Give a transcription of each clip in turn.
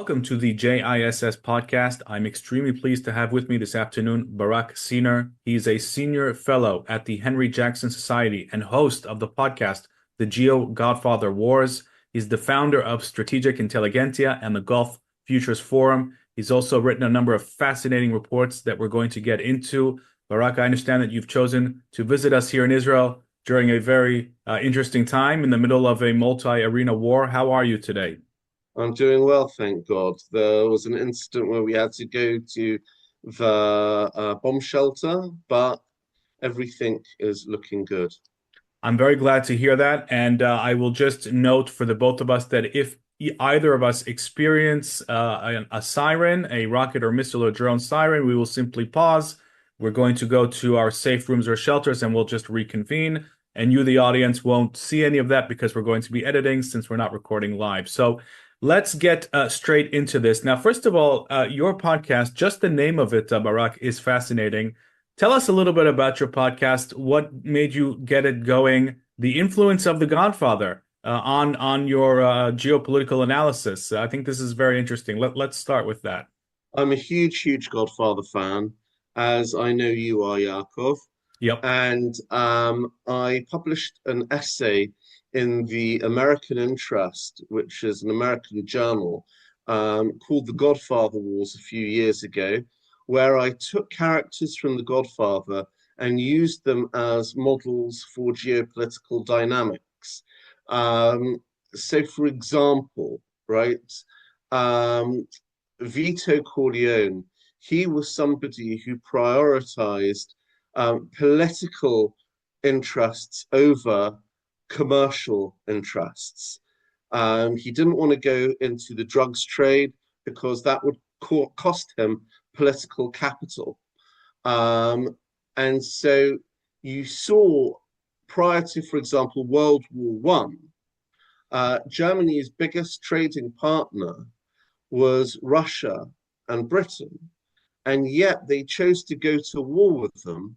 Welcome to the JISS Podcast. I'm extremely pleased to have with me this afternoon Barak Seener. He's a senior fellow at the Henry Jackson Society and host of the podcast, the Geo Godfather Wars. He's the founder of Strategic Intelligentia and the Gulf Futures Forum. He's also written a number of fascinating reports that we're going to get into. Barak, I understand that you've chosen to visit us here in Israel during a very interesting time in the middle of a multi-arena war. How are you today? I'm doing well, thank God. There was an incident where we had to go to the bomb shelter, but everything is looking good. I'm very glad to hear that. And I will just note for the both of us that if either of us experience a siren, a rocket or missile or drone siren, we will simply pause. We're going to go to our safe rooms or shelters and we'll just reconvene. And you, the audience, won't see any of that because we're going to be editing since we're not recording live. So let's get straight into this. Now, first of all, your podcast, just the name of it, Barak, is fascinating. Tell us a little bit about your podcast. What made you get it going? The influence of The Godfather on your geopolitical analysis. I think this is very interesting. Let's start with that. I'm a huge Godfather fan, as I know you are, Yaakov. Yep. And I published an essay in the American Interest, which is an American journal, called The Godfather Wars a few years ago, where I took characters from The Godfather and used them as models for geopolitical dynamics. So, for example, right, Vito Corleone, he was somebody who prioritized political interests over commercial interests. He didn't want to go into the drugs trade because that would cost him political capital. And so you saw prior to, for example, World War One, Germany's biggest trading partner was Russia and Britain. And yet they chose to go to war with them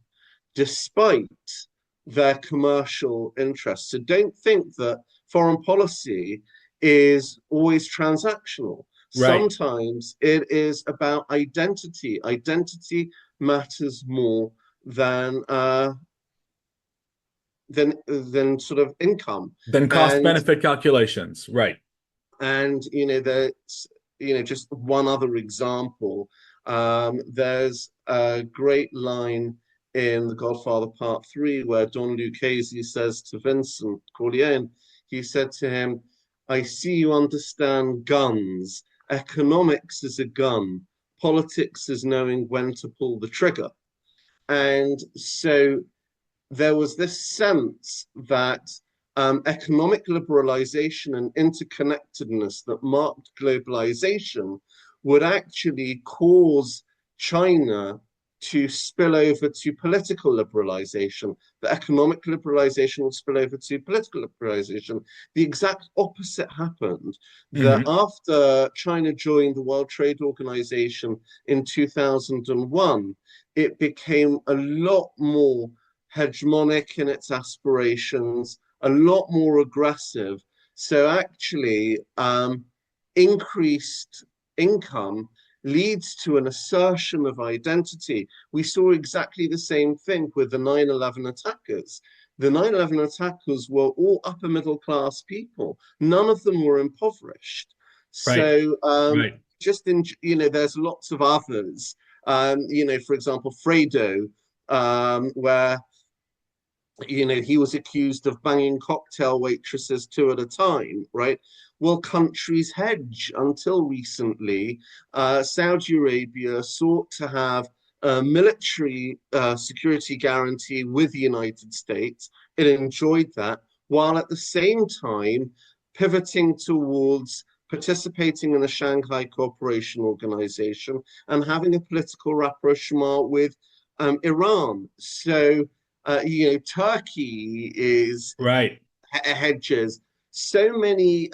despite their commercial interests. So don't think that foreign policy is always transactional. Right. Sometimes it is about identity. Identity matters more than sort of income. Then cost And benefit calculations. Right. there's just one other example. There's a great line in The Godfather Part 3 where Don Lucchese says to Vincent Corleone, he said to him, I see you understand guns. Economics is a gun. Politics is knowing when to pull the trigger. And so there was this sense that economic liberalization and interconnectedness that marked globalization would actually cause China to spill over to political liberalization. The economic liberalization would spill over to political liberalization. The exact opposite happened. That Mm-hmm. after China joined the World Trade Organization in 2001, it became a lot more hegemonic in its aspirations, a lot more aggressive. So actually, increased income leads to an assertion of identity. We saw exactly the same thing with the 9/11 attackers. The 9/11 attackers were all upper middle class people. None of them were impoverished. Right. So Right. just in, there's lots of others. For example, Fredo, where he was accused of banging cocktail waitresses two at a time, right? Well, countries hedge. Until recently, Saudi Arabia sought to have a military security guarantee with the United States. It enjoyed that, while at the same time pivoting towards participating in the Shanghai Cooperation Organization and having a political rapprochement with Iran. So, Turkey is Right. hedges. So many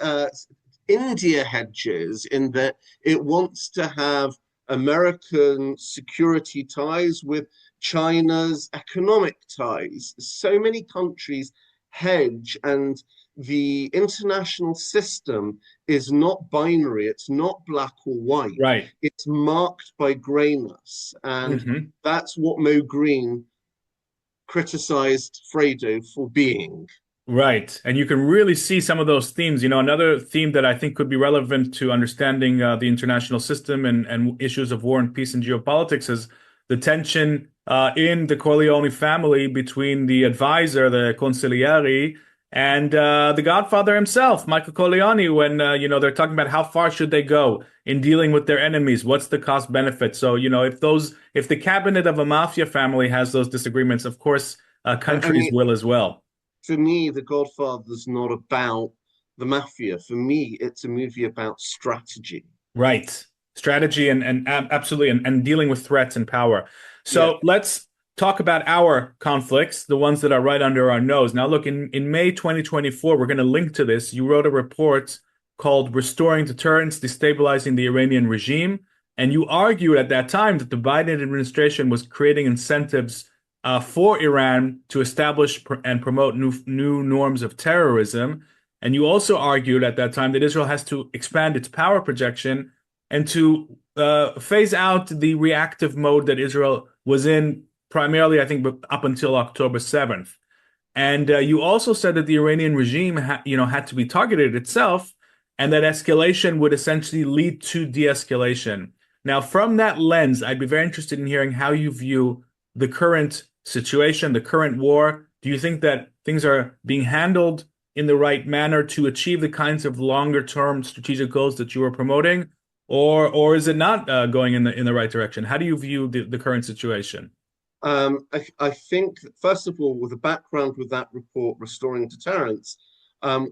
India hedges in that it wants to have American security ties with China's economic ties. So many countries hedge, and the international system is not binary, it's not black or white, Right. it's marked by grayness. And Hmm. that's what Mo Green criticized Fredo for being. Right. And you can really see some of those themes. Another theme that I think could be relevant to understanding the international system and issues of war and peace and geopolitics is the tension in the Corleone family between the advisor, the consigliere, and the Godfather himself, Michael Corleone, when they're talking about how far should they go in dealing with their enemies, what's the cost benefit. So, if the cabinet of a mafia family has those disagreements, of course, I countries mean, will as well. for me, The Godfather's not about the mafia. For me, it's a movie about strategy. Right. Strategy and absolutely and dealing with threats and power. Yeah. So let's talk about our conflicts, the ones that are right under our nose. Now, look, in May 2024, we're going to link to this. You wrote a report called Restoring Deterrence, Destabilizing the Iranian Regime. And you argued at that time that the Biden administration was creating incentives for Iran to establish and promote new norms of terrorism. And you also argued at that time that Israel has to expand its power projection and to phase out the reactive mode that Israel was in primarily, I think, up until October 7th. And you also said that the Iranian regime had to be targeted itself, and that escalation would essentially lead to de-escalation. Now, from that lens, I'd be very interested in hearing how you view the current situation, the current war. Do you think that things are being handled in the right manner to achieve the kinds of longer term strategic goals that you are promoting, or is it not going in the right direction? How do you view the current situation? I think, first of all, with the background with that report, Restoring Deterrence,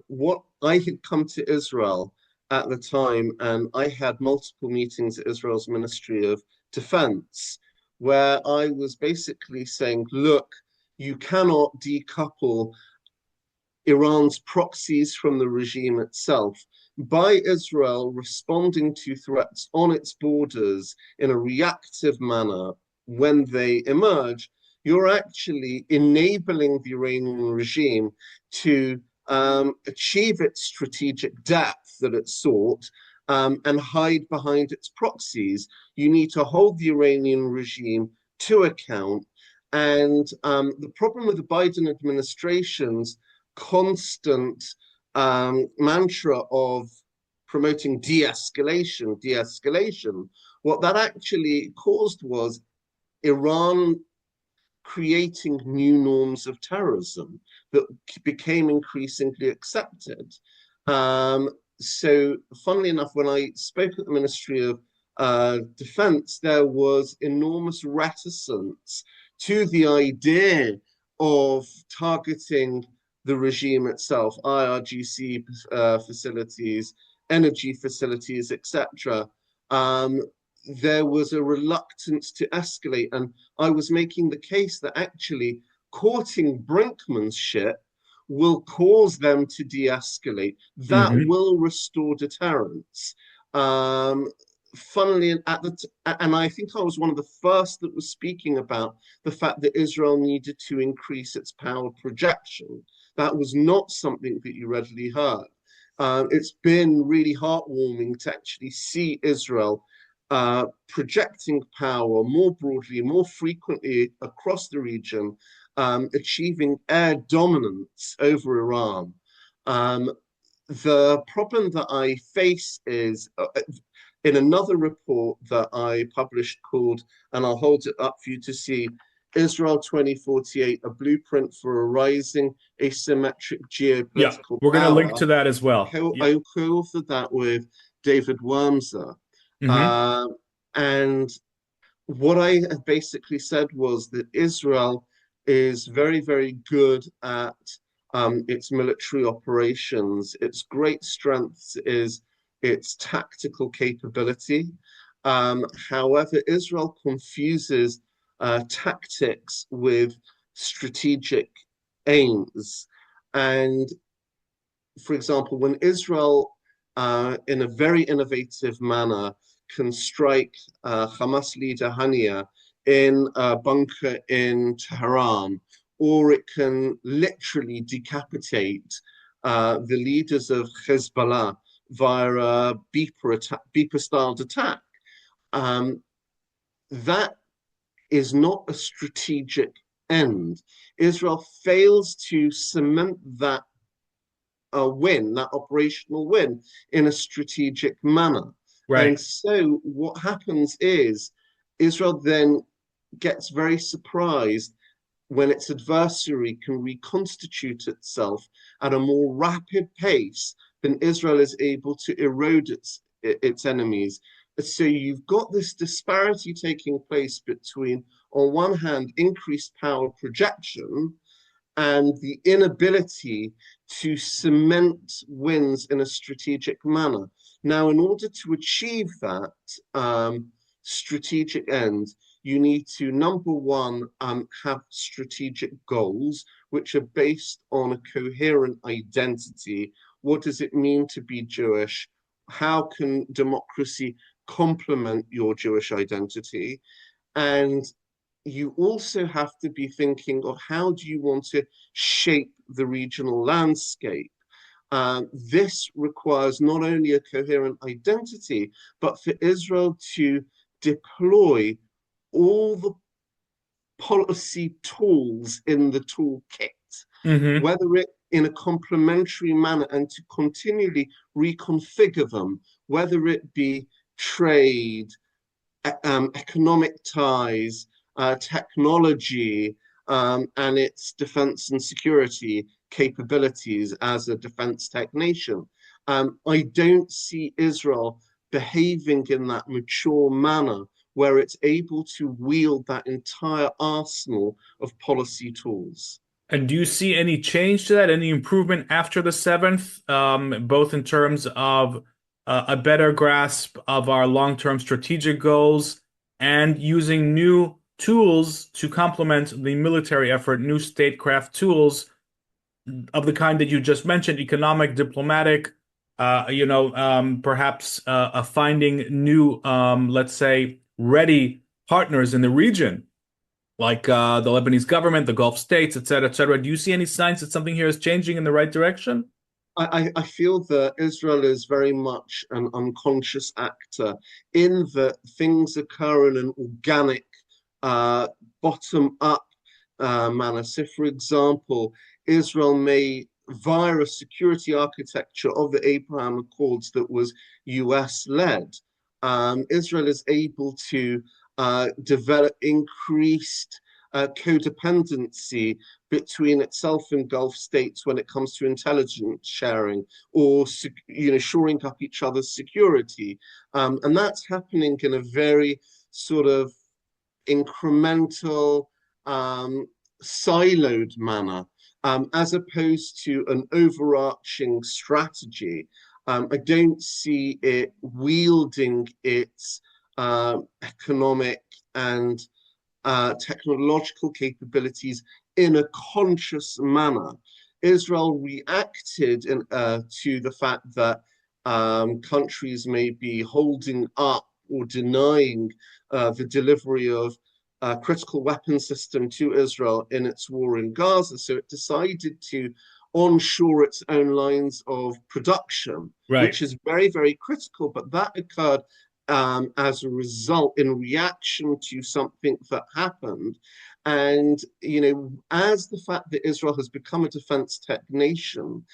what I had come to Israel at the time, and I had multiple meetings at Israel's Ministry of Defense, where I was basically saying, look, you cannot decouple Iran's proxies from the regime itself. By Israel responding to threats on its borders in a reactive manner when they emerge, you're actually enabling the Iranian regime to achieve its strategic depth that it sought and hide behind its proxies. You need to hold the Iranian regime to account. And the problem with the Biden administration's constant mantra of promoting de-escalation, de-escalation, what that actually caused was Iran creating new norms of terrorism that became increasingly accepted. So, funnily enough, when I spoke at the Ministry of Defense, there was enormous reticence to the idea of targeting the regime itself, IRGC facilities, energy facilities, etc. There was a reluctance to escalate, and I was making the case that actually courting brinkmanship will cause them to de-escalate. That Hmm. will restore deterrence. Funnily, and I think I was one of the first that was speaking about the fact that Israel needed to increase its power projection. That was not something that you readily heard. It's been really heartwarming to actually see Israel projecting power more broadly, more frequently across the region, achieving air dominance over Iran. The problem that I face is in another report that I published called, and I'll hold it up for you to see, Israel 2048, a blueprint for a rising asymmetric Yeah, geopolitical we're going to link power. to that as well. Yeah. I co-authored that with David Wormser. Hmm. Uh, and what I basically said was that Israel is very, very good at its military operations. Its great strength is its tactical capability. However, Israel confuses tactics with strategic aims. And for example, when Israel, in a very innovative manner, can strike Hamas leader Hania in a bunker in Tehran, or it can literally decapitate the leaders of Hezbollah via a beeper-styled attack. That is not a strategic end. Israel fails to cement that win, that operational win, in a strategic manner. Right. And so what happens is Israel then gets very surprised when its adversary can reconstitute itself at a more rapid pace than Israel is able to erode its enemies. So you've got this disparity taking place between, on one hand, increased power projection and the inability to cement wins in a strategic manner. Now, in order to achieve that strategic end, you need to, number one, have strategic goals, which are based on a coherent identity. What does it mean to be Jewish? How can democracy complement your Jewish identity? And you also have to be thinking of how do you want to shape the regional landscape. This requires not only a coherent identity, but for Israel to deploy all the policy tools in the toolkit, whether it in a complementary manner and to continually reconfigure them, whether it be trade, economic ties, technology, and its defense and security capabilities as a defense tech nation. I don't see Israel behaving in that mature manner where it's able to wield that entire arsenal of policy tools. And do you see any change to that, any improvement after the 7th, both in terms of a better grasp of our long-term strategic goals and using new tools to complement the military effort, new statecraft tools of the kind that you just mentioned, economic, diplomatic, perhaps finding new, let's say, ready partners in the region, like the Lebanese government, the Gulf states, et cetera, et cetera. Do you see any signs that something here is changing in the right direction? I feel that Israel is very much an unconscious actor in that things occur in an organic, bottom-up manner. So, for example, Israel may, via a security architecture of the Abraham Accords that was US-led, Israel is able to develop increased codependency between itself and Gulf states when it comes to intelligence sharing or shoring up each other's security. And that's happening in a very sort of incremental, siloed manner, as opposed to an overarching strategy. I don't see it wielding its economic and technological capabilities in a conscious manner. Israel reacted to the fact that countries may be holding up or denying the delivery of a critical weapon system to Israel in its war in Gaza. So it decided to onshore its own lines of production, which is very, very critical. But that occurred as a result, in reaction to something that happened. And, as the fact that Israel has become a defense tech nation,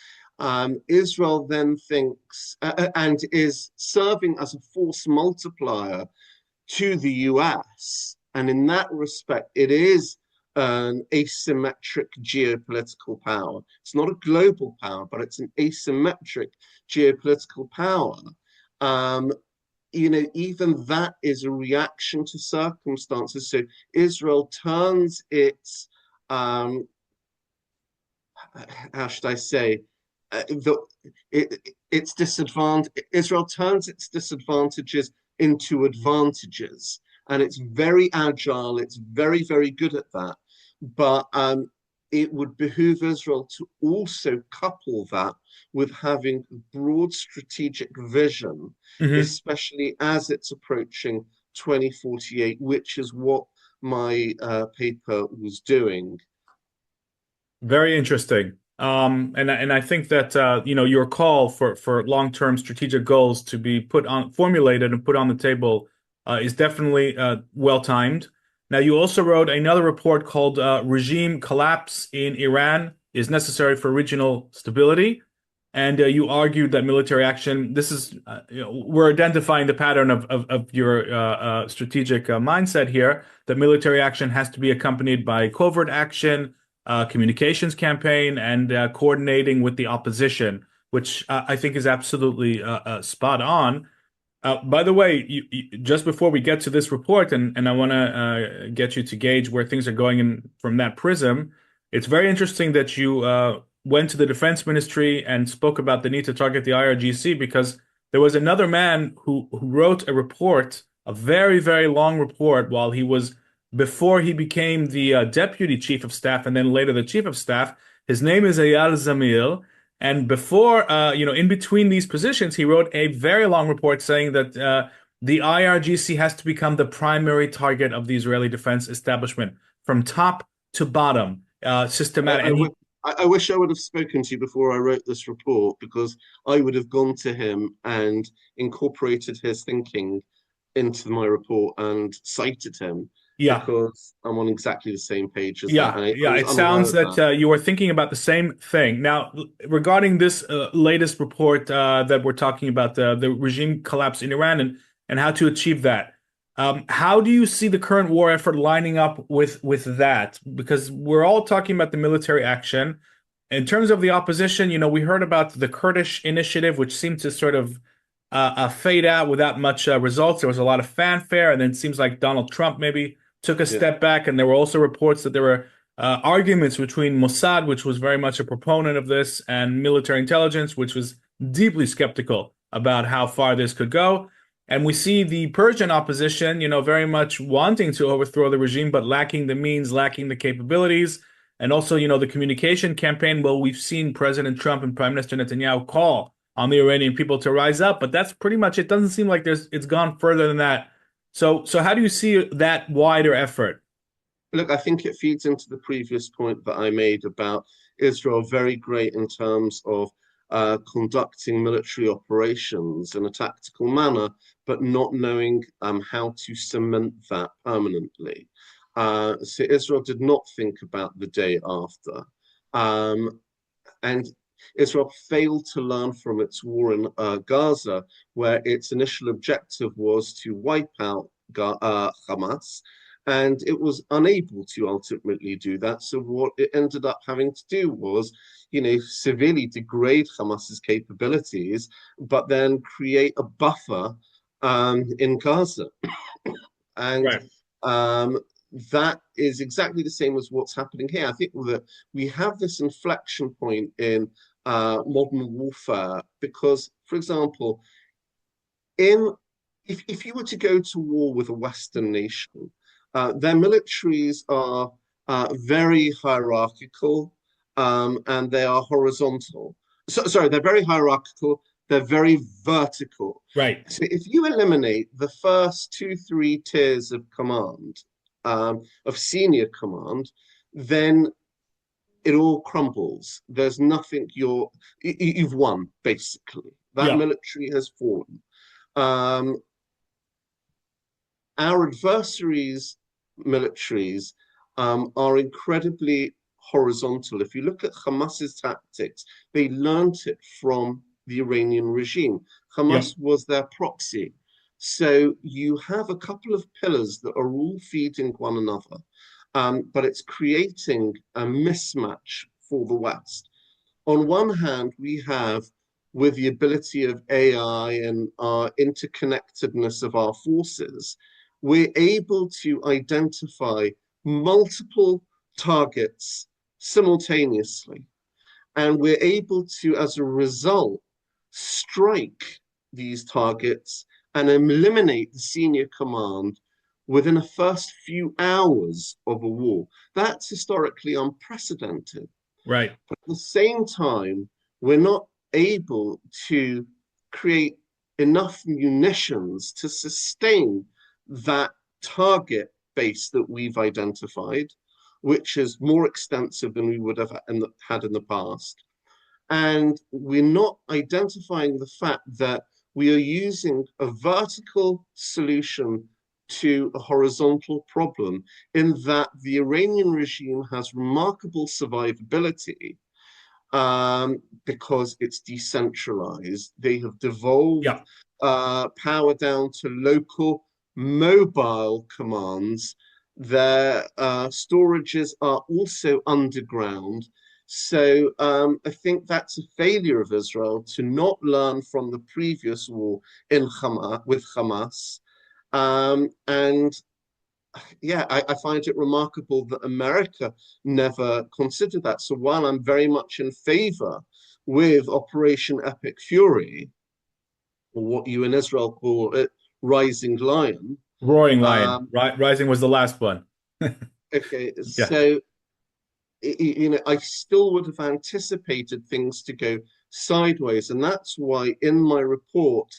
Israel then thinks and is serving as a force multiplier to the US. And in that respect, it is an asymmetric geopolitical power. It's not a global power, but it's an asymmetric geopolitical power. Even that is a reaction to circumstances. So Israel turns its, how should I say, its disadvantage. Israel turns its disadvantages into advantages, and it's very agile. It's very, very good at that. But it would behoove Israel to also couple that with having broad strategic vision, especially as it's approaching 2048, which is what my paper was doing. Very interesting. And I think that your call for long-term strategic goals to be formulated and put on the table is definitely well timed. Now, you also wrote another report called "Regime Collapse in Iran is Necessary for Regional Stability," and you argued that military action. This is we're identifying the pattern of your strategic mindset here. That military action has to be accompanied by covert action, communications campaign, and coordinating with the opposition, which I think is absolutely spot on. By the way, just before we get to this report, and I want to get you to gauge where things are going in from that prism, it's very interesting that you went to the defense ministry and spoke about the need to target the IRGC because there was another man who wrote a report, a very, very long report, while he was before he became the deputy chief of staff and then later the chief of staff. His name is Eyal Zamir. And before, in between these positions, he wrote a very long report saying that the IRGC has to become the primary target of the Israeli defense establishment from top to bottom, systematic. I wish I would have spoken to you before I wrote this report because I would have gone to him and incorporated his thinking into my report and cited him Yeah. because I'm on exactly the same page as that. Yeah, And I yeah. was It unaware sounds of that that. you were thinking about the same thing. Now, regarding this latest report that we're talking about, the regime collapse in Iran and how to achieve that, how do you see the current war effort lining up with that? Because we're all talking about the military action. In terms of the opposition, we heard about the Kurdish initiative, which seemed to sort of fade out without much results. There was a lot of fanfare, and then it seems like Donald Trump maybe took a Yeah. step back, and there were also reports that there were arguments between Mossad, which was very much a proponent of this, and military intelligence, which was deeply skeptical about how far this could go. And we see the Persian opposition, very much wanting to overthrow the regime, but lacking the means, lacking the capabilities. And also, the communication campaign. Well, we've seen President Trump and Prime Minister Netanyahu call on the Iranian people to rise up, but that's pretty much it. Doesn't seem like it's gone further than that. So how do you see that wider effort? Look, I think it feeds into the previous point that I made about Israel very great in terms of conducting military operations in a tactical manner, but not knowing how to cement that permanently. So Israel did not think about the day after. And Israel failed to learn from its war in Gaza, where its initial objective was to wipe out Hamas, and it was unable to ultimately do that. So what it ended up having to do was, severely degrade Hamas's capabilities, but then create a buffer in Gaza. And Right. um, that is exactly the same as what's happening here. I think that we have this inflection point in modern warfare because, for example, in if you were to go to war with a Western nation, their militaries are very hierarchical and they are horizontal. Sorry, they're very hierarchical. They're very vertical. Right. So if you eliminate the first two, three tiers of command, of senior command, then it all crumbles. There's nothing you've won, basically. That Yeah. military has fallen. Um, our adversaries' militaries are incredibly horizontal. If you look at Hamas's tactics, they learned it from the Iranian regime. Yeah. Hamas was their proxy. So you have a couple of pillars that are all feeding one another, but it's creating a mismatch for the West. On one hand, we have, with the ability of AI and our interconnectedness of our forces, we're able to identify multiple targets simultaneously. And we're able to, as a result, strike these targets and eliminate the senior command within the first few hours of a war. That's historically unprecedented. Right. But at the same time, we're not able to create enough munitions to sustain that target base that we've identified, which is more extensive than we would have had in the past. And we're not identifying the fact that we are using a vertical solution to a horizontal problem, in that the Iranian regime has remarkable survivability because it's decentralized. They have devolved power down to local mobile commands. Their storages are also underground. So I think that's a failure of Israel to not learn from the previous war with Hamas. And yeah, I find it remarkable that America never considered that. So while I'm very much in favor with Operation Epic Fury, or what you in Israel call it, Rising Lion. Roaring Lion. Rising was the last one. Okay, so I still would have anticipated things to go sideways, and that's why in my report,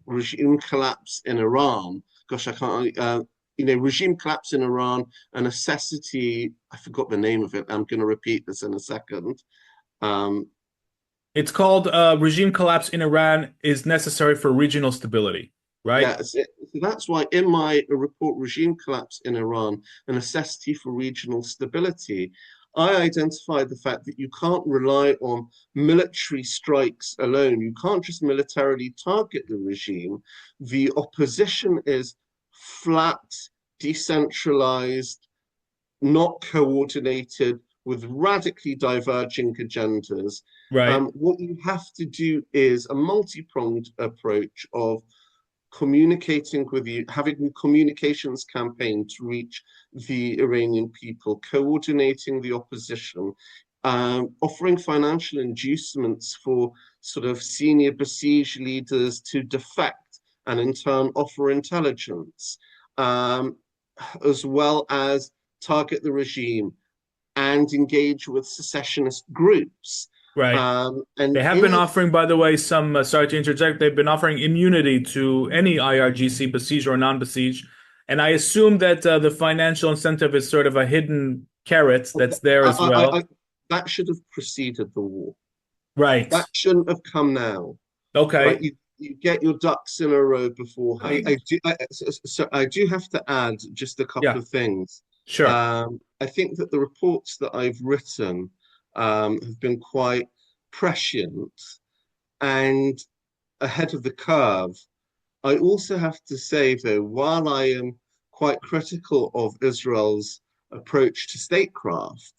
regime collapse in Iran. Gosh, I can't. Regime collapse in Iran, a necessity. I forgot the name of it. I'm going to repeat this in a second. It's called regime collapse in Iran is necessary for regional stability, right? Yeah, so that's why in my report, regime collapse in Iran, a necessity for regional stability, I identified the fact that you can't rely on military strikes alone. You can't just militarily target the regime. The opposition is flat, decentralized, not coordinated, with radically diverging agendas. Right. What you have to do is a multi-pronged approach of communicating with you, having a communications campaign to reach the Iranian people, coordinating the opposition, offering financial inducements for sort of senior Basij leaders to defect and in turn offer intelligence, as well as target the regime and engage with secessionist groups. Right. And they have been offering, by the way, sorry to interject, they've been offering immunity to any IRGC, Basij or non-Basij. And I assume that the financial incentive is sort of a hidden carrot that's there as well. That should have preceded the war. Right. That shouldn't have come now. Okay. Right? You get your ducks in a row beforehand. I do have to add just a couple of things. Sure. I think that the reports that I've written have been quite prescient and ahead of the curve. I also have to say, though, while I am quite critical of Israel's approach to statecraft,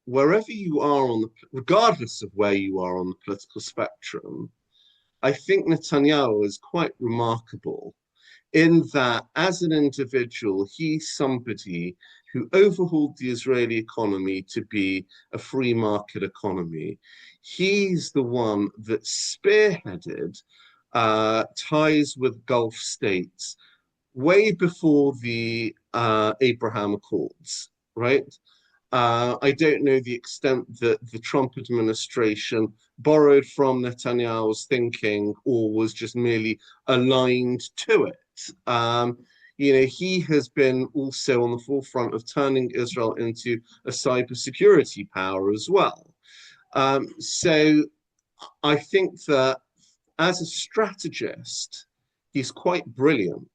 wherever you are regardless of where you are on the political spectrum, I think Netanyahu is quite remarkable in that as an individual, he's somebody who overhauled the Israeli economy to be a free market economy. He's the one that spearheaded ties with Gulf states way before the Abraham Accords, right? I don't know the extent that the Trump administration borrowed from Netanyahu's thinking or was just merely aligned to it. He has been also on the forefront of turning Israel into a cybersecurity power as well. So I think that as a strategist, he's quite brilliant.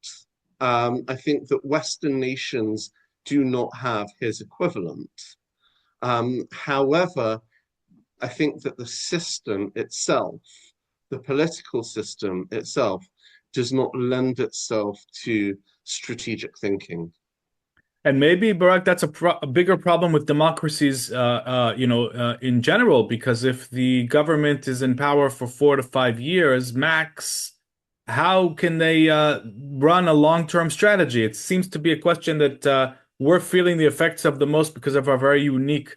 I think that Western nations do not have his equivalent. However, I think that the system itself, the political system itself, does not lend itself to strategic thinking. And maybe, Barak, that's a bigger problem with democracies, in general, because if the government is in power for 4 to 5 years max, how can they run a long-term strategy? It seems to be a question that we're feeling the effects of the most because of our very unique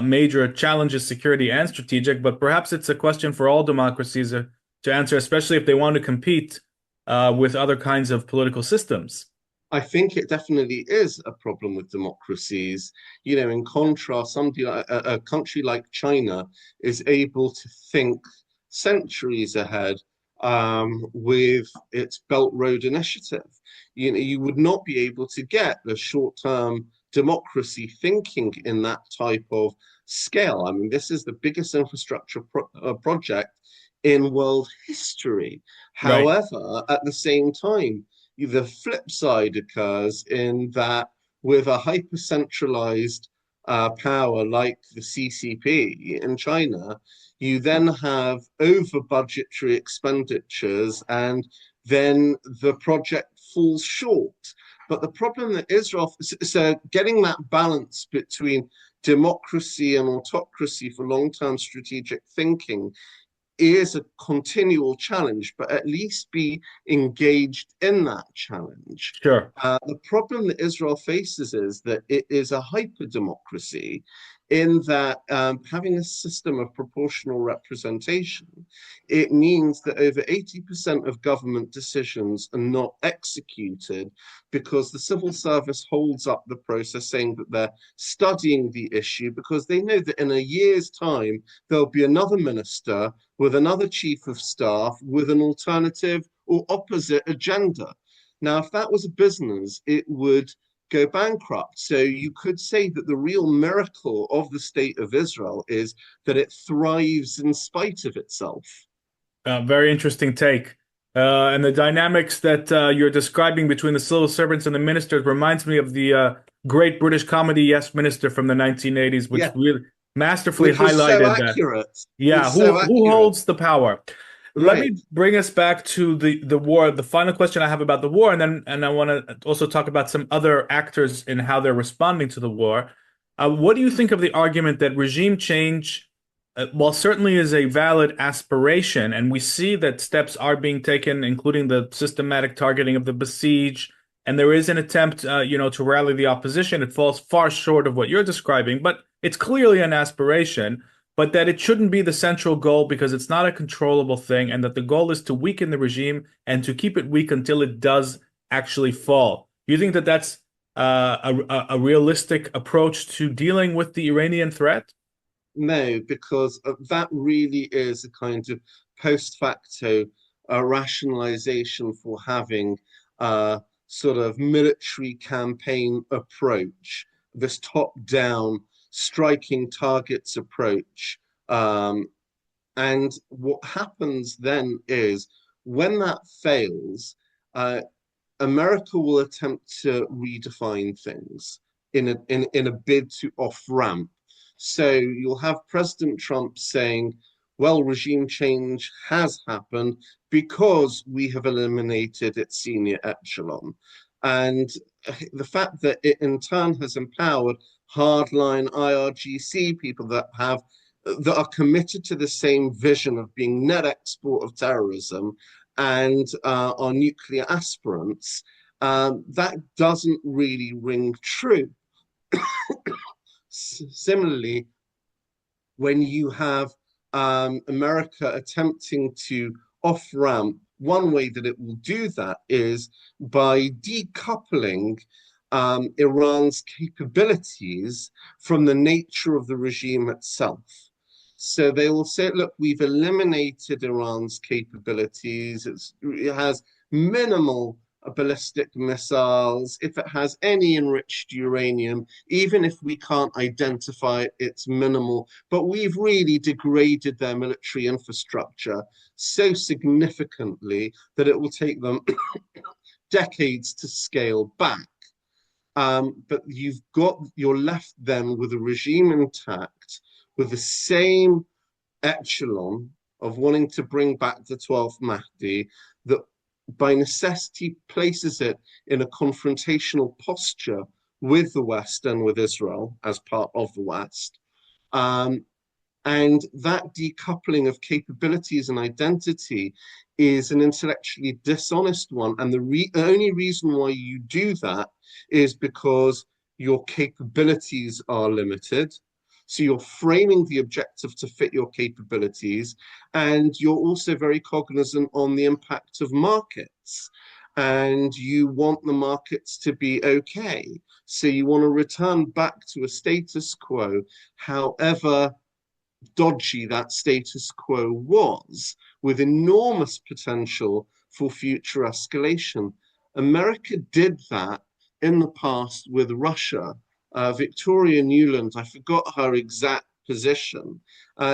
major challenges, security and strategic. But perhaps it's a question for all democracies to answer, especially if they want to compete with other kinds of political systems. I think it definitely is a problem with democracies. In contrast, a country like China is able to think centuries ahead with its Belt Road Initiative. You would not be able to get the short-term democracy thinking in that type of scale. I mean, this is the biggest infrastructure project in world history. Right. However, at the same time, the flip side occurs in that with a hyper-centralized power like the CCP in China, you then have over budgetary expenditures, and then the project falls short. But the problem that Israel, so getting that balance between democracy and autocracy for long-term strategic thinking is a continual challenge, but at least be engaged in that challenge. Sure. The problem that Israel faces is that it is a hyper democracy in that having a system of proportional representation, it means that over 80% of government decisions are not executed because the civil service holds up the process, saying that they're studying the issue because they know that in a year's time, there'll be another minister with another chief of staff with an alternative or opposite agenda. Now, if that was a business, it would go bankrupt. So you could say that the real miracle of the state of Israel is that it thrives in spite of itself. Very interesting take. And the dynamics that you're describing between the civil servants and the ministers reminds me of the great British comedy Yes Minister from the 1980s, which Yeah, really masterfully which was so highlighted that. accurate. Yeah, It's so who accurate. holds the power? Let Right. me bring us back to the war. The final question I have about the war, and I want to also talk about some other actors and how they're responding to the war. What do you think of the argument that regime change, while certainly is a valid aspiration, and we see that steps are being taken, including the systematic targeting of the besieged, and there is an attempt, to rally the opposition. It falls far short of what you're describing, but it's clearly an aspiration, but that it shouldn't be the central goal because it's not a controllable thing, and that the goal is to weaken the regime and to keep it weak until it does actually fall. Do you think that that's a realistic approach to dealing with the Iranian threat? No, because that really is a kind of post facto rationalization for having a sort of military campaign approach, this top down striking targets approach. And what happens then is when that fails, America will attempt to redefine things in a bid to off ramp. So you'll have President Trump saying, well, regime change has happened because we have eliminated its senior echelon. And the fact that it in turn has empowered hardline IRGC people that are committed to the same vision of being net export of terrorism and are nuclear aspirants, that doesn't really ring true. Similarly, when you have America attempting to off ramp, one way that it will do that is by decoupling Iran's capabilities from the nature of the regime itself. So they will say, look, we've eliminated Iran's capabilities. It has minimal ballistic missiles. If it has any enriched uranium, even if we can't identify it, it's minimal. But we've really degraded their military infrastructure so significantly that it will take them decades to scale back. But you're left then with a regime intact, with the same echelon of wanting to bring back the 12th Mahdi that by necessity places it in a confrontational posture with the West and with Israel as part of the West. And that decoupling of capabilities and identity is an intellectually dishonest one. And the only reason why you do that is because your capabilities are limited. So you're framing the objective to fit your capabilities, and you're also very cognizant on the impact of markets. And you want the markets to be okay. So you want to return back to a status quo, however dodgy that status quo was, with enormous potential for future escalation. America did that in the past with Russia. Victoria Nuland, I forgot her exact position.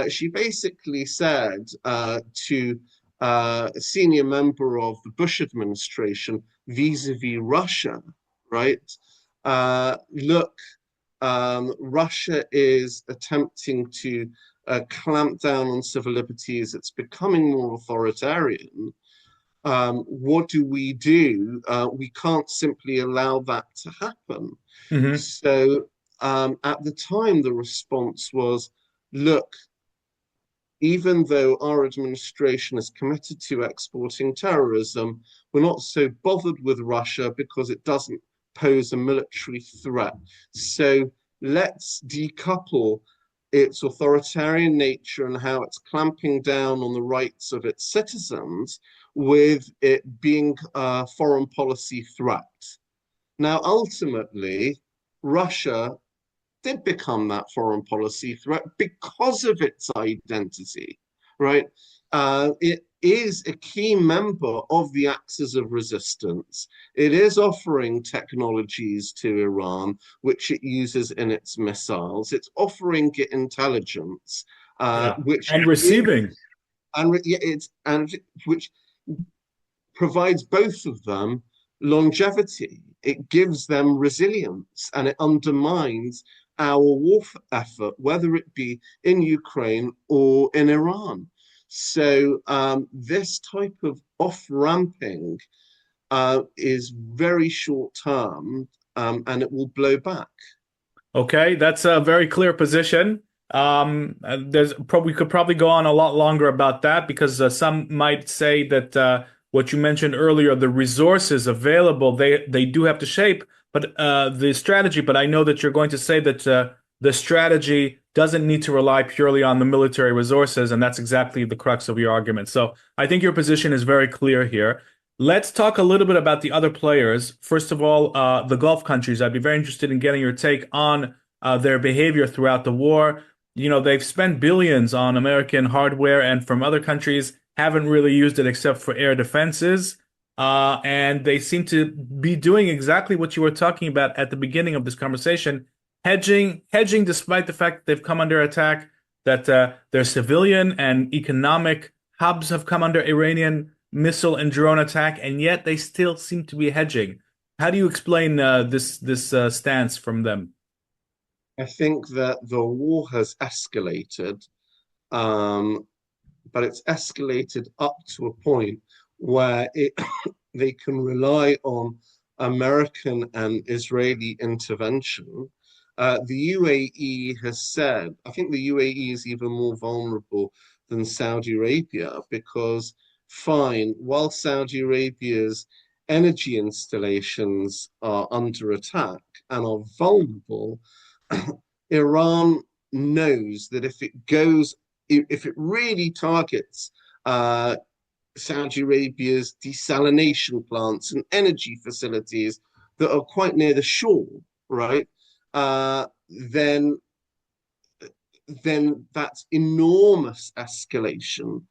She basically said to a senior member of the Bush administration vis-a-vis Russia, right? Look, Russia is attempting to clamp down on civil liberties. It's becoming more authoritarian. What do? We can't simply allow that to happen. Hmm. So at the time, the response was, look, even though our administration is committed to exporting terrorism, we're not so bothered with Russia because it doesn't pose a military threat. So let's decouple its authoritarian nature and how it's clamping down on the rights of its citizens with it being a foreign policy threat. Now, ultimately, Russia did become that foreign policy threat because of its identity, right? It is a key member of the axis of resistance. It is offering technologies to Iran, which it uses in its missiles. It's offering it intelligence, Yeah. which And is, receiving. and which provides both of them longevity. It gives them resilience, and it undermines our war effort, whether it be in Ukraine or in Iran. So this type of off-ramping is very short term, and it will blow back. Okay, that's a very clear position. We could probably go on a lot longer about that because some might say that what you mentioned earlier, the resources available, they do have to shape, but the strategy. But I know that you're going to say that the strategy doesn't need to rely purely on the military resources, and that's exactly the crux of your argument. So I think your position is very clear here. Let's talk a little bit about the other players. First of all, the Gulf countries. I'd be very interested in getting your take on their behavior throughout the war. You know, they've spent billions on American hardware, and from other countries haven't really used it except for air defenses. And they seem to be doing exactly what you were talking about at the beginning of this conversation, hedging despite the fact that they've come under attack, that their civilian and economic hubs have come under Iranian missile and drone attack, and yet they still seem to be hedging. How do you explain this stance from them? I think that the war has escalated, um, but it's escalated up to a point where they can rely on American and Israeli intervention. The UAE has said, I think the UAE is even more vulnerable than Saudi Arabia because, fine, while Saudi Arabia's energy installations are under attack and are vulnerable, Iran knows that if it really targets Saudi Arabia's desalination plants and energy facilities that are quite near the shore, right? Uh, then then that's enormous escalation.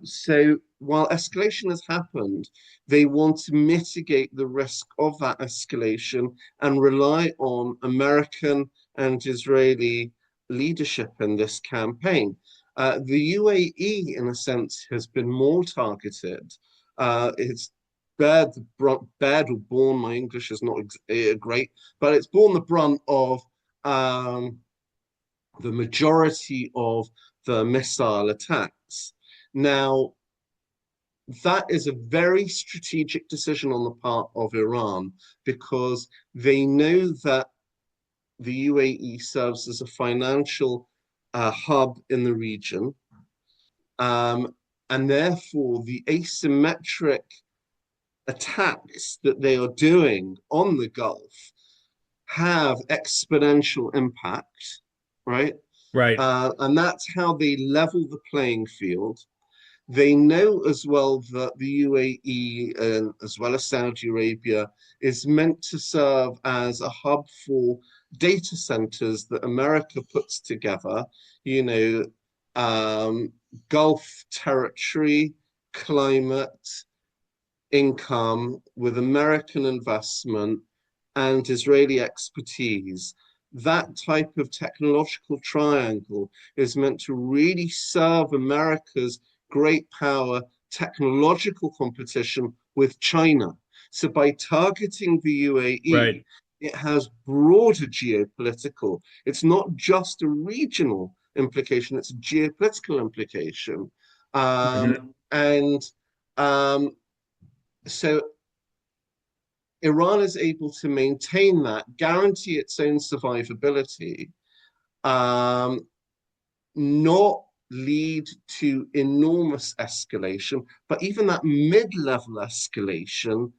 So while escalation has happened, they want to mitigate the risk of that escalation and rely on American and Israeli leadership in this campaign. The UAE, in a sense, has been more targeted. It's bared or borne, my English is not great, but it's borne the brunt of the majority of the missile attacks. Now, that is a very strategic decision on the part of Iran because they know that the UAE serves as a financial hub in the region. And therefore, the asymmetric attacks that they are doing on the Gulf have exponential impact, right? Right. And that's how they level the playing field. They know as well that the UAE, and as well as Saudi Arabia, is meant to serve as a hub for data centers that America puts together. You know, um, Gulf territory, climate, income, with American investment and Israeli expertise. That type of technological triangle is meant to really serve America's great power technological competition with China. So by targeting the Right. UAE, it has broader geopolitical. It's not just a regional implication, it's a geopolitical implication. And so Iran is able to maintain that, guarantee its own survivability, um, not lead to enormous escalation, but even that mid-level escalation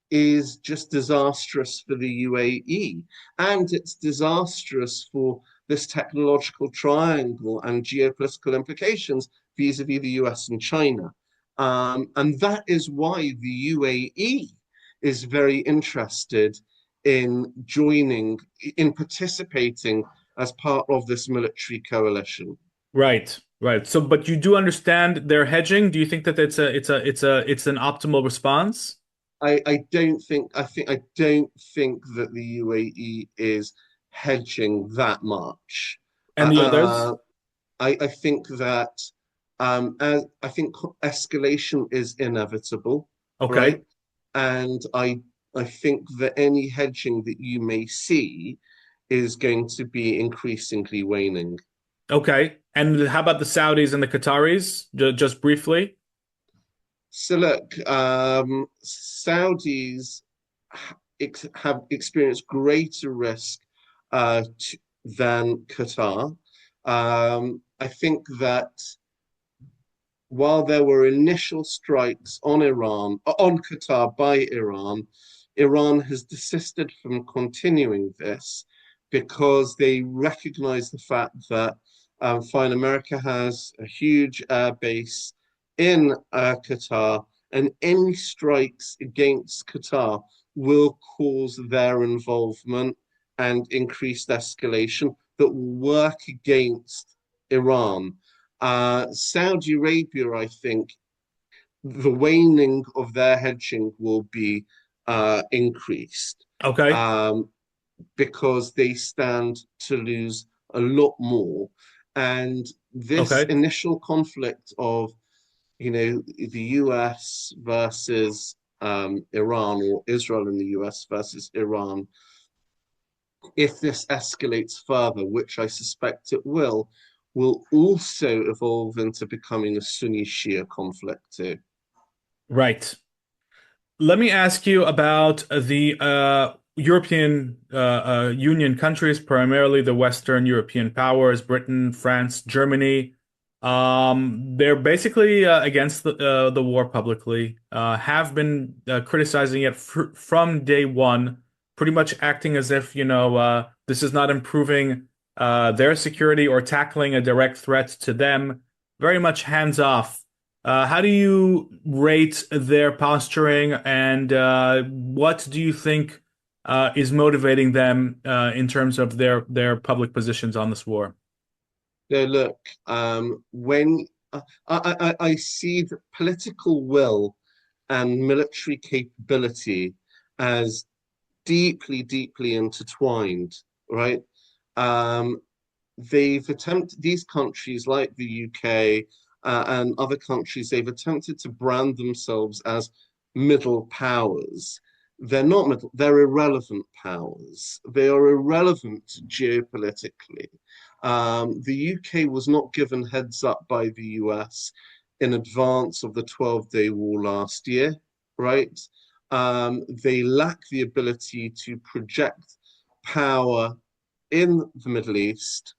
is just disastrous for the UAE. And it's disastrous for this technological triangle and geopolitical implications vis-a-vis the US and China. And that is why the UAE is very interested in joining, in participating as part of this military coalition. Right. Right. So, but you do understand their hedging. Do you think that it's an optimal response? I don't think that the UAE is hedging that much. And the Uh, others? I think that as I think escalation is inevitable, Okay. right? And I think that any hedging that you may see is going to be increasingly waning. Okay. And how about the Saudis and the Qataris? Just briefly. So look, Saudis have experienced greater risk than Qatar. I think that while there were initial strikes on Qatar by Iran, Iran has desisted from continuing this because they recognize the fact that fine, America has a huge air base in Qatar, and any strikes against Qatar will cause their involvement and increased escalation that will work against Iran. Saudi Arabia, I think, the waning of their hedging will be increased Okay. um, because they stand to lose a lot more. And this Okay. initial conflict of, the US versus Iran, or Israel and the US versus Iran, if this escalates further, which I suspect it will also evolve into becoming a Sunni Shia conflict too. Right. Let me ask you about the European Union countries, primarily the Western European powers, Britain, France, Germany. They're basically against the war publicly, have been criticizing it fr from day one, pretty much acting as if, this is not improving their security or tackling a direct threat to them, very much hands off. How do you rate their posturing, and what do you think is motivating them in terms of their public positions on this war? So look, when I see the political will and military capability as deeply, deeply intertwined, right? Um, these countries like the UK and other countries, they've attempted to brand themselves as middle powers. They're not middle, they're irrelevant powers. They are irrelevant geopolitically. The UK was not given heads up by the US in advance of the 12-day war last year, right? They lack the ability to project power in the Middle East,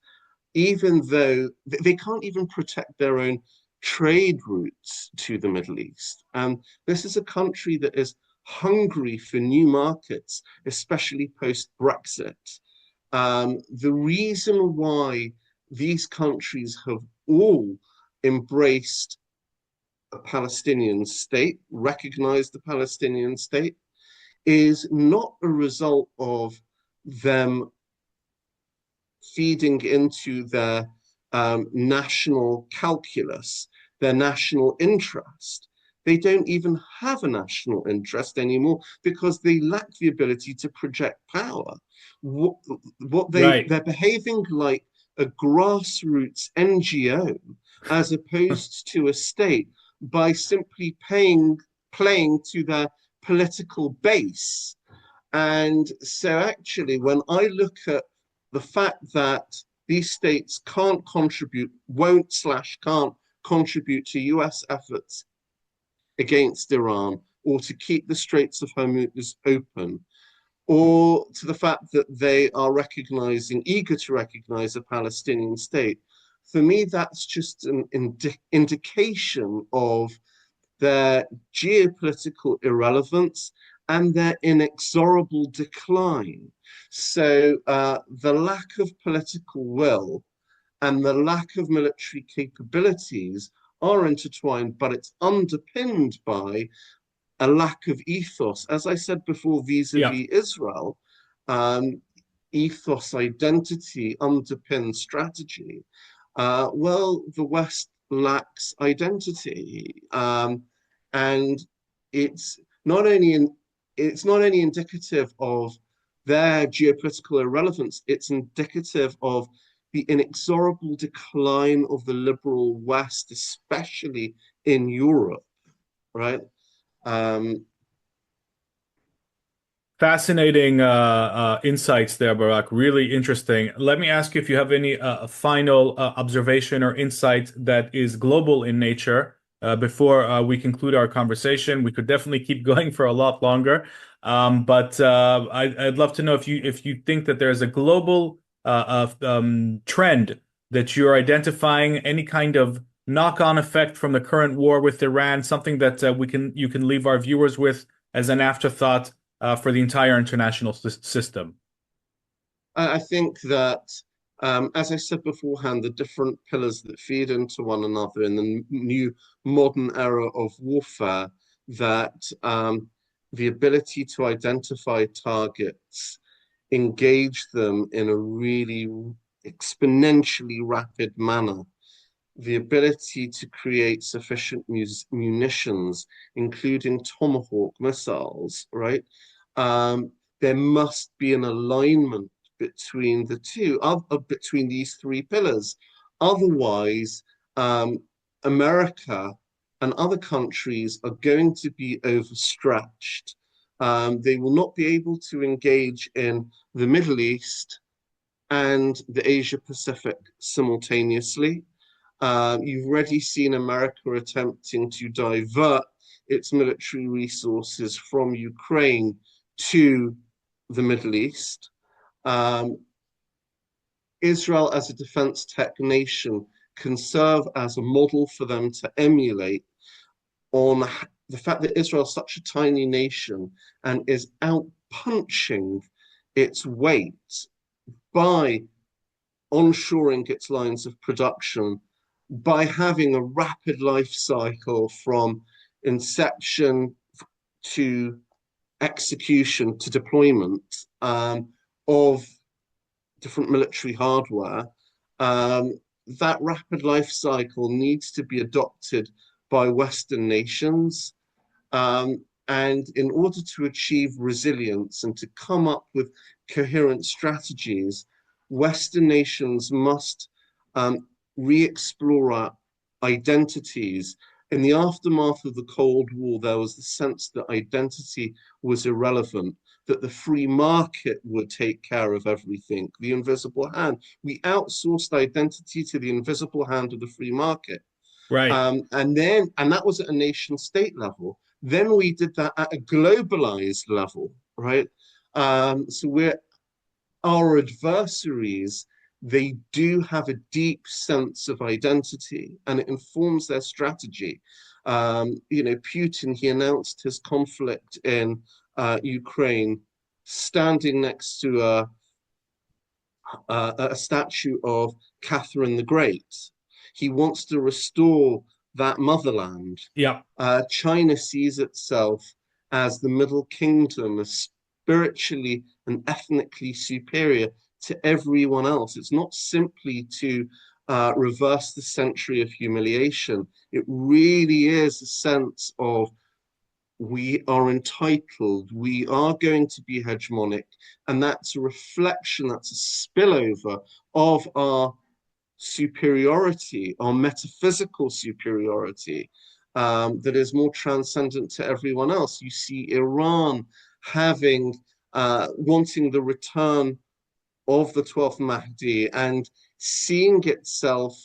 even though they can't even protect their own trade routes to the Middle East. And this is a country that is hungry for new markets, especially post Brexit. The reason why these countries have all embraced a Palestinian state, recognized the Palestinian state, is not a result of them feeding into their national calculus, their national interest. They don't even have a national interest anymore because they lack the ability to project power. Right. They're behaving like a grassroots NGO as opposed to a state by simply playing to their political base. And so actually, when I look at the fact that these states can't contribute, won't/can't contribute to US efforts against Iran or to keep the Straits of Hormuz open, or to the fact that they are eager to recognize a Palestinian state, for me, that's just an indication of their geopolitical irrelevance and their inexorable decline. So the lack of political will and the lack of military capabilities are intertwined, but it's underpinned by a lack of ethos. As I said before, Yeah. vis-a-vis Israel, um, ethos, identity underpins strategy. Well, the West lacks identity, and it's not only indicative of their geopolitical irrelevance, it's indicative of the inexorable decline of the liberal West, especially in Europe, right? Um, Fascinating insights there, Barak. Really interesting. Let me ask you if you have any final observation or insight that is global in nature before we conclude our conversation. We could definitely keep going for a lot longer, but I'd love to know if you think that there's a global trend that you're identifying, any kind of knock-on effect from the current war with Iran, something that you can leave our viewers with as an afterthought for the entire international system. I think that, as I said beforehand, the different pillars that feed into one another in the new modern era of warfare, that the ability to identify targets, engage them in a really exponentially rapid manner, the ability to create sufficient munitions, including Tomahawk missiles, right? Um, there must be an alignment between between these three pillars. Otherwise, America and other countries are going to be overstretched. They will not be able to engage in the Middle East and the Asia Pacific simultaneously. You've already seen America attempting to divert its military resources from Ukraine to the Middle East. Um, Israel, as a defense tech nation, can serve as a model for them to emulate on the fact that Israel is such a tiny nation and is out punching its weight by onshoring its lines of production, by having a rapid life cycle from inception to execution to deployment of different military hardware. That rapid life cycle needs to be adopted by Western nations. And in order to achieve resilience and to come up with coherent strategies, Western nations must re-explore our identities. In the aftermath of the Cold War, there was the sense that identity was irrelevant, that the free market would take care of everything, the invisible hand. We outsourced identity to the invisible hand of the free market. Right. And that was at a nation state level. Then we did that at a globalized level, right? So our adversaries, they do have a deep sense of identity and it informs their strategy. Putin, he announced his conflict in Ukraine standing next to a statue of Catherine the Great. He wants to restore that motherland. Yeah. China sees itself as the Middle Kingdom, as spiritually and ethnically superior to everyone else. It's not simply to reverse the century of humiliation. It really is a sense of we are entitled, we are going to be hegemonic, and that's a reflection, that's a spillover of our superiority, our metaphysical superiority, that is more transcendent to everyone else. You see Iran having, wanting the return of the 12th Mahdi and seeing itself,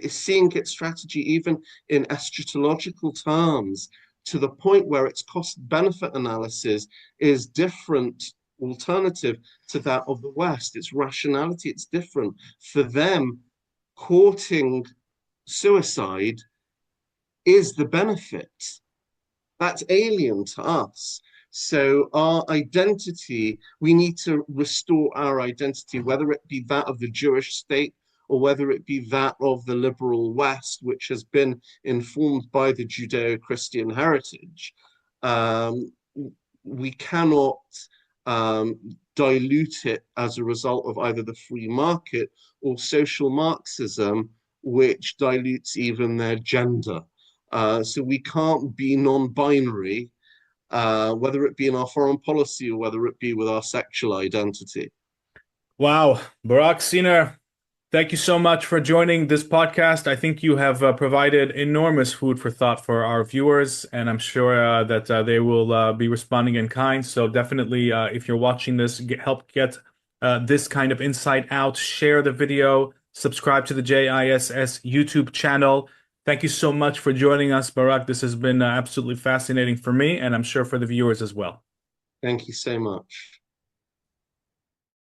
seeing its strategy even in eschatological terms to the point where its cost benefit analysis is different, alternative to that of the West. Its rationality, it's different. For them, courting suicide is the benefit. That's alien to us. So our identity, we need to restore our identity, whether it be that of the Jewish state or whether it be that of the liberal West, which has been informed by the Judeo-Christian heritage. We cannot dilute it as a result of either the free market or social Marxism, which dilutes even their gender. So we can't be non-binary, whether it be in our foreign policy or whether it be with our sexual identity. Wow, Barak Seener, thank you so much for joining this podcast. I think you have provided enormous food for thought for our viewers, and I'm sure that they will be responding in kind. So definitely, if you're watching this, help get this kind of insight out. Share the video, subscribe to the JISS YouTube channel. Thank you so much for joining us, Barak. This has been absolutely fascinating for me, and I'm sure for the viewers as well. Thank you so much.